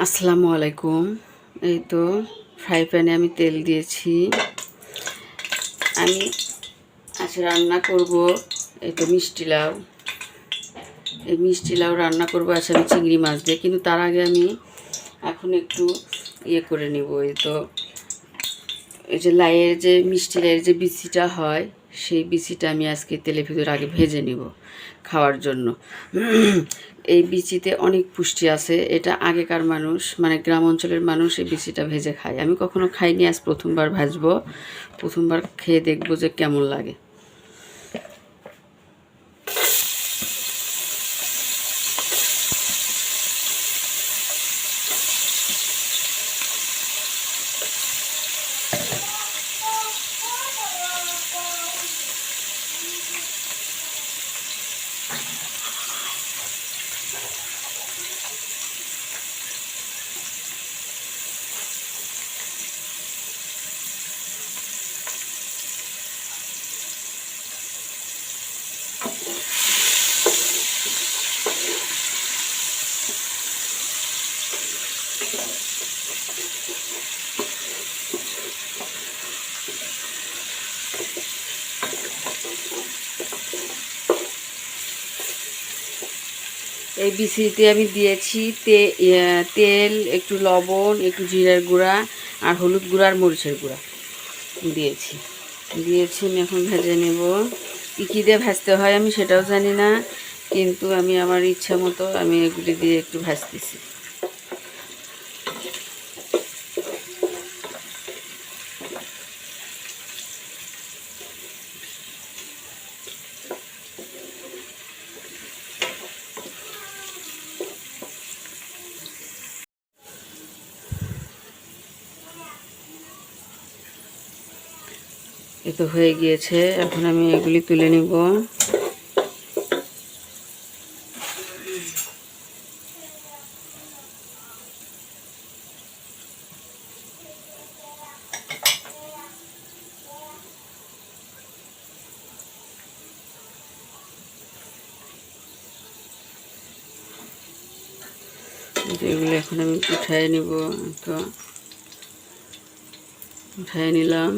আসসালামু আলাইকুম। এই তো ফ্রাই প্যানে আমি তেল দিয়েছি। আমি আজ রান্না করব এই তো মিষ্টি লাউ। এই মিষ্টি লাউ রান্না করবো আজ আমি চিংড়ি মাছ দিয়ে, কিন্তু তার আগে আমি এখন একটু করে নেব। এই যে লাইয়ের যে মিষ্টি লাইয়ের যে বিচিটা হয়, সেই বিচিটা আমি আজকে তেলের ভিতরে আগে ভেজে নিব খাওয়ার জন্য। এই বিচিতে অনেক পুষ্টি আছে। এটা আগেকার মানুষ, মানে গ্রাম অঞ্চলের মানুষ এই বিচিটা ভেজে খায়। আমি কখনো খাইনি, আজ প্রথমবার ভাজবো। প্রথমবার খেয়ে দেখবো যে কেমন লাগে। এই বিচিতে আমি দিয়েছি তেল, একটু লবণ, একটু জিরার গুঁড়া আর হলুদ গুঁড়া আর মরিচের গুঁড়া দিয়েছি। আমি এখন ভেজে নেব। কী দিয়ে ভাজতে হয় আমি সেটাও জানি না, কিন্তু আমি আমার ইচ্ছা মতো আমি এগুলি দিয়ে একটু ভাজতেছি। এ তো হয়ে গিয়েছে, এখন আমি এগুলি তুলে নিব। এগুলো এখন আমি উঠায় নিব। তো উঠায় নিলাম।